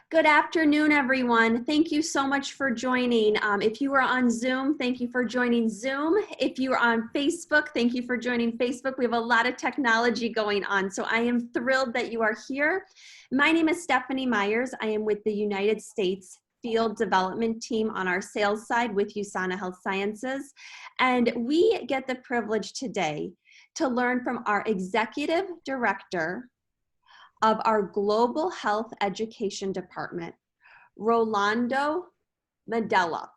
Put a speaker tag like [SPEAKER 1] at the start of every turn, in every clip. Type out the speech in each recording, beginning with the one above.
[SPEAKER 1] Good afternoon, everyone. Thank you so much for joining. If you are on Zoom, thank you for joining Zoom. If you are on Facebook, thank you for joining Facebook. We have a lot of technology going on, so I am thrilled that you are here. My name is Stephanie Myers. I am with the United States Field Development Team on our sales side with USANA Health Sciences, and we get the privilege today to learn from our Executive Director of our Global Health Education Department, Rolando Maddela.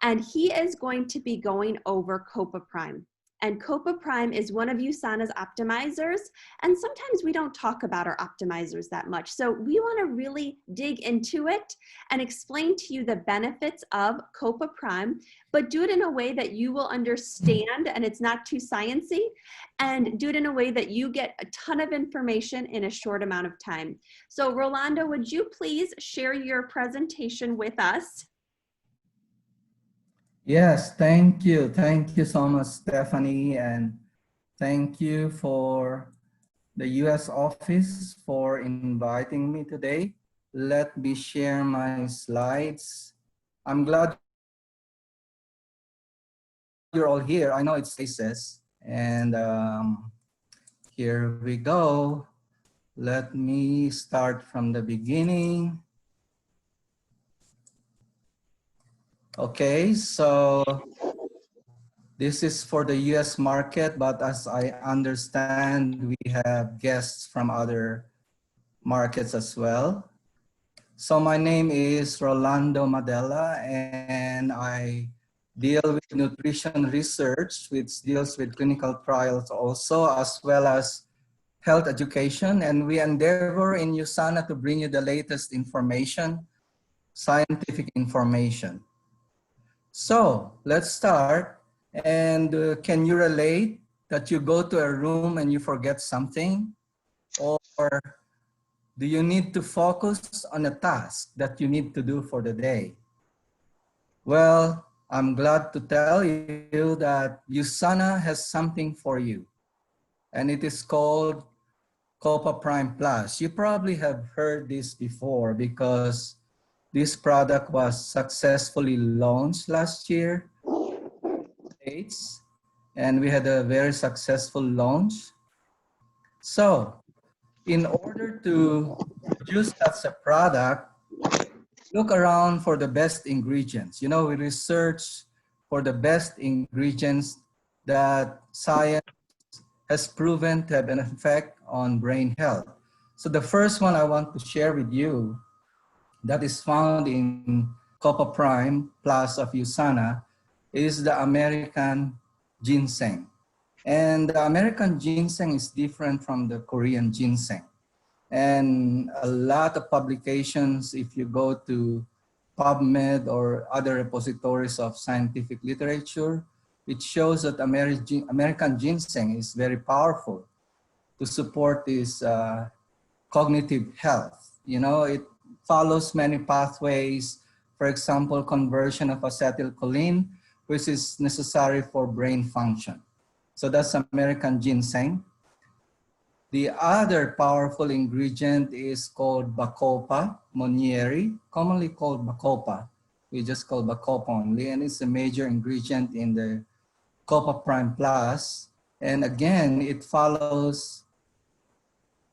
[SPEAKER 1] And he is going to be going over CopaPrime. And CopaPrime is one of USANA's optimizers. And sometimes we don't talk about our optimizers that much. So we want to really dig into it and explain to you the benefits of CopaPrime, but do it in a way that you will understand and it's not too sciencey, and do it in a way that you get a ton of information in a short amount of time. So Rolando, would you please share your presentation with us?
[SPEAKER 2] Yes, thank you. Thank you so much, Stephanie. And thank you for the US office for inviting me today. Let me share my slides. I'm glad you're all here. I know it's faces. And here we go. Let me start from the beginning. Okay, so this is for the US market, but as I understand, we have guests from other markets as well. So my name is Rolando Maddela, and I deal with nutrition research, which deals with clinical trials also, as well as health education. And we endeavor in USANA to bring you the latest information, scientific information. So let's start. And can you relate that you go to a room and you forget something? Or do you need to focus on a task that you need to do for the day? Well, I'm glad to tell you that USANA has something for you, and it is called CopaPrime Plus. You probably have heard this before because this product was successfully launched last year, and we had a very successful launch. So in order to produce such a product, look around for the best ingredients. You know, we research for the best ingredients that science has proven to have an effect on brain health. So the first one I want to share with you that is found in CopaPrime Plus of USANA is the American ginseng. And the American ginseng is different from the Korean ginseng. And a lot of publications, if you go to PubMed or other repositories of scientific literature, it shows that American ginseng is very powerful to support this cognitive health. You know, it follows many pathways, for example, conversion of acetylcholine, which is necessary for brain function. So that's American ginseng. The other powerful ingredient is called Bacopa monnieri, commonly called Bacopa. We just call Bacopa only, and it's a major ingredient in the CopaPrime Plus. And again, it follows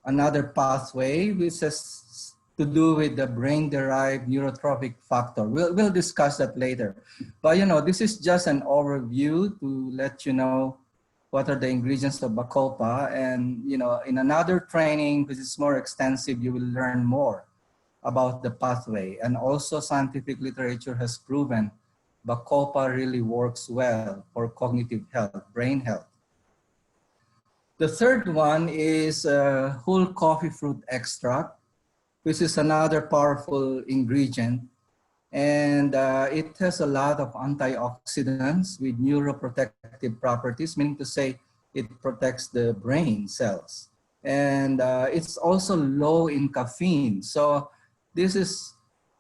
[SPEAKER 2] another pathway which has to do with the brain-derived neurotrophic factor. We'll discuss that later. But you know, this is just an overview to let you know what are the ingredients of Bacopa. And you know, in another training, which is more extensive, you will learn more about the pathway. And also scientific literature has proven Bacopa really works well for cognitive health, brain health. The third one is whole coffee fruit extract, which is another powerful ingredient. And it has a lot of antioxidants with neuroprotective properties, meaning to say it protects the brain cells. And it's also low in caffeine. So this is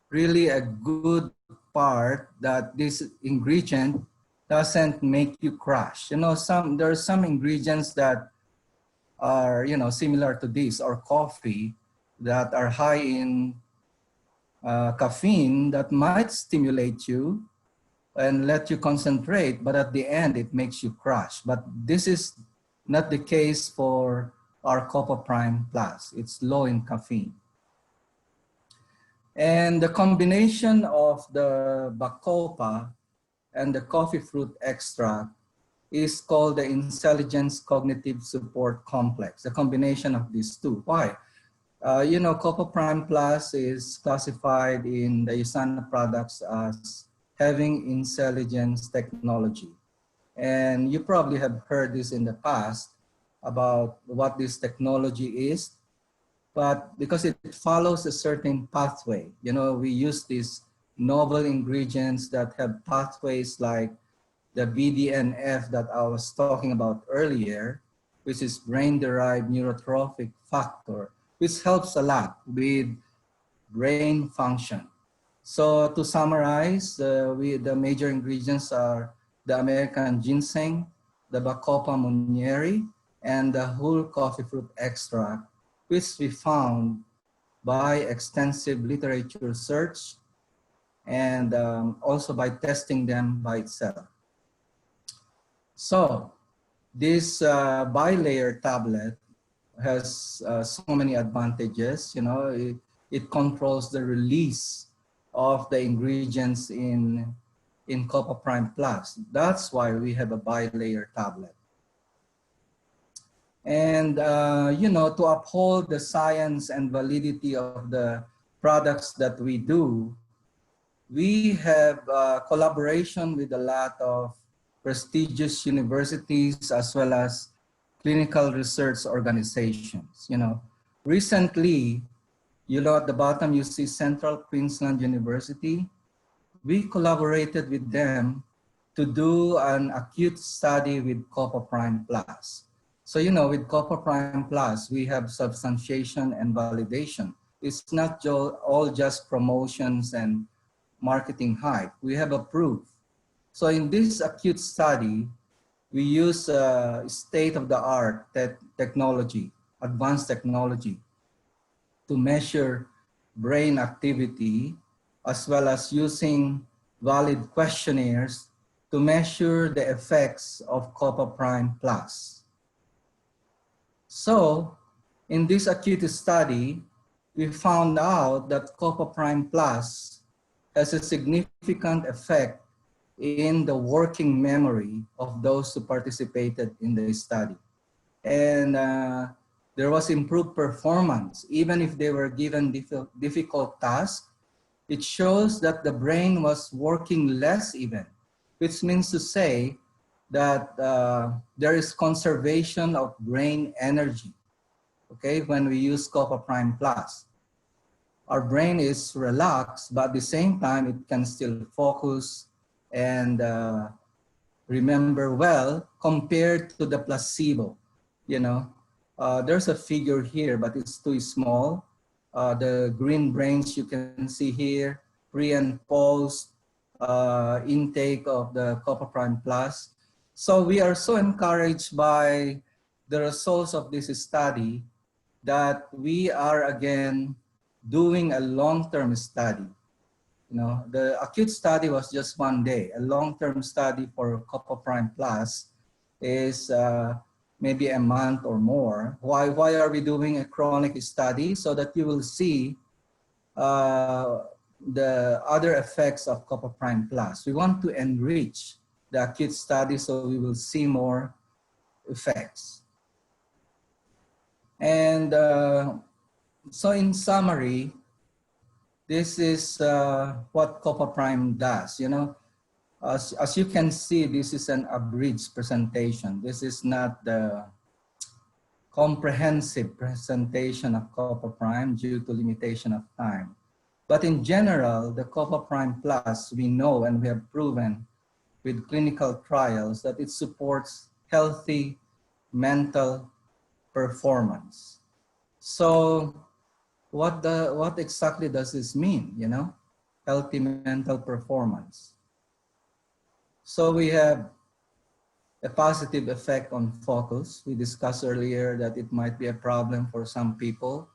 [SPEAKER 2] really a good part that this ingredient doesn't make you crash. You know, there are some ingredients that are, you know, similar to this or coffee that are high in caffeine that might stimulate you and let you concentrate, but at the end it makes you crash. But this is not the case for our CopaPrime Plus. It's low in caffeine. And the combination of the bacopa and the coffee fruit extract is called the intelligence cognitive support complex, the combination of these two. Why? You know, CopaPrime Plus is classified in the USANA products as having intelligence technology. And you probably have heard this in the past about what this technology is, but because it follows a certain pathway, you know, we use these novel ingredients that have pathways like the BDNF that I was talking about earlier, which is brain-derived neurotrophic factor, which helps a lot with brain function. So to summarize, the major ingredients are the American ginseng, the Bacopa monnieri, and the whole coffee fruit extract, which we found by extensive literature search and also by testing them by itself. So this bilayer tablet has so many advantages. You know, it controls the release of the ingredients in CopaPrime Plus. That's why we have a bilayer tablet. And, you know, to uphold the science and validity of the products that we do, we have collaboration with a lot of prestigious universities as well as clinical research organizations. You know, recently, you know, at the bottom, you see Central Queensland University. We collaborated with them to do an acute study with CopaPrime Plus. So, you know, with CopaPrime Plus, we have substantiation and validation. It's not all just promotions and marketing hype. We have a proof. So in this acute study, we use state-of-the-art technology, advanced technology, to measure brain activity, as well as using valid questionnaires to measure the effects of CopaPrime Plus. So in this acute study, we found out that CopaPrime Plus has a significant effect in the working memory of those who participated in the study. And there was improved performance, even if they were given difficult tasks. It shows that the brain was working less even, which means to say that there is conservation of brain energy, okay, when we use CopaPrime Plus. Our brain is relaxed, but at the same time, it can still focus and remember well compared to the placebo. You know, there's a figure here, but it's too small. The green brains you can see here, pre and post intake of the CopaPrime Plus. So we are so encouraged by the results of this study that we are again doing a long-term study. You know, the acute study was just 1 day. A long-term study for CopaPrime Plus is maybe a month or more. Why are we doing a chronic study? So that you will see the other effects of CopaPrime Plus. We want to enrich the acute study so we will see more effects. And so in summary, this is what CopaPrime does. You know, as you can see, this is an abridged presentation. This is not the comprehensive presentation of CopaPrime due to limitation of time. But in general, the CopaPrime Plus, we know and we have proven with clinical trials that it supports healthy mental performance. So what exactly does this mean, you know? Healthy mental performance. So we have a positive effect on focus. We discussed earlier that it might be a problem for some people.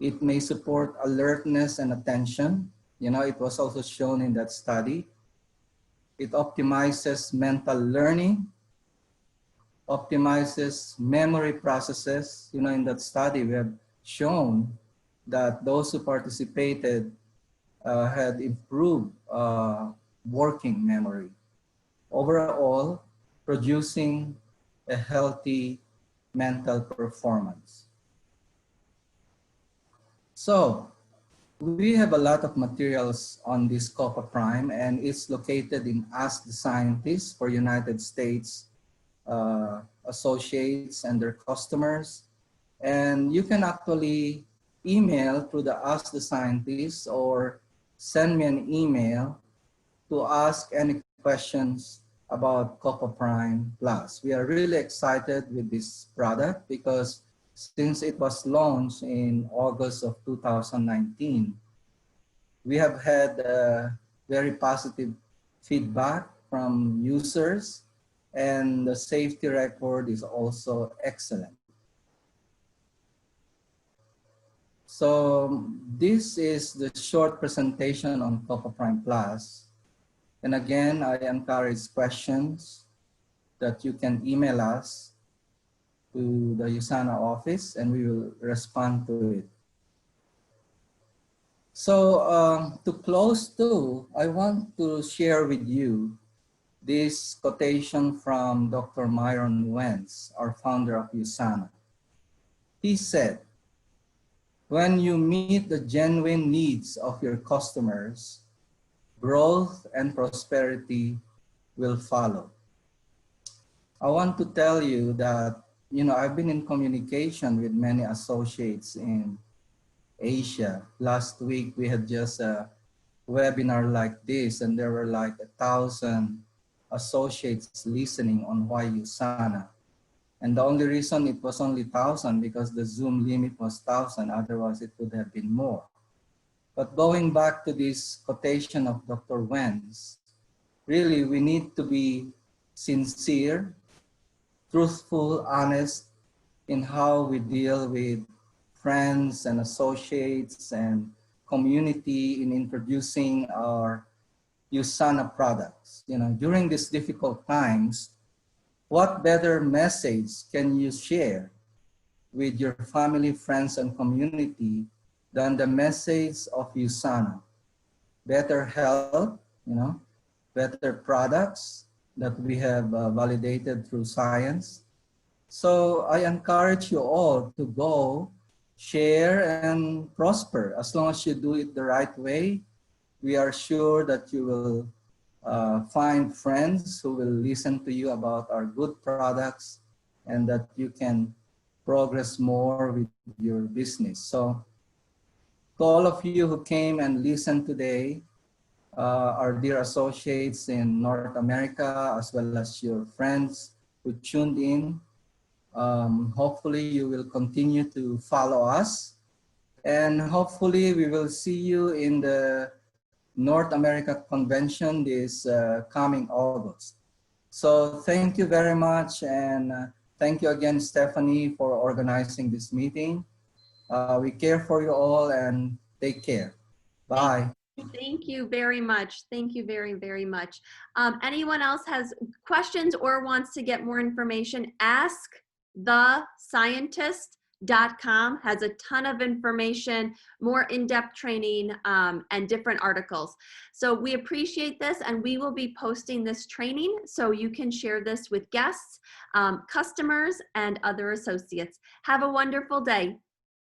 [SPEAKER 2] It may support alertness and attention. You know, it was also shown in that study. It optimizes mental learning, optimizes memory processes. You know, in that study, we have shown that those who participated had improved working memory. Overall, producing a healthy mental performance. So, we have a lot of materials on this CopaPrime, and it's located in Ask the Scientist for United States associates and their customers. And you can actually email through the Ask the Scientist or send me an email to ask any questions about CopaPrime Plus. We are really excited with this product because since it was launched in August of 2019, we have had very positive feedback from users, and the safety record is also excellent. So this is the short presentation on CopaPrime Plus. And again, I encourage questions that you can email us to the USANA office and we will respond to it. So to close too, I want to share with you this quotation from Dr. Myron Wentz, our founder of USANA. He said, "When you meet the genuine needs of your customers, growth and prosperity will follow." I want to tell you that, you know, I've been in communication with many associates in Asia. Last week, we had just a webinar like this, and there were like 1,000 associates listening on why USANA. And the only reason it was only 1,000 because the Zoom limit was 1,000, otherwise it would have been more. But going back to this quotation of Dr. Wentz, really we need to be sincere, truthful, honest in how we deal with friends and associates and community in introducing our USANA products. You know, during these difficult times, what better message can you share with your family, friends, and community than the message of USANA? Better health, you know, better products that we have validated through science. So I encourage you all to go, share, and prosper. As long as you do it the right way, we are sure that you will find friends who will listen to you about our good products and that you can progress more with your business. So to all of you who came and listened today, our dear associates in North America, as well as your friends who tuned in, hopefully you will continue to follow us, and hopefully we will see you in the North America Convention this coming August. So thank you very much, and thank you again, Stephanie, for organizing this meeting. We care for you all, and take care. Bye.
[SPEAKER 1] Thank you very much. Thank you very, very much. Anyone else has questions or wants to get more information, AskTheScientist.com has a ton of information, more in-depth training, and different articles. So we appreciate this, and we will be posting this training so you can share this with guests, customers, and other associates. Have a wonderful day.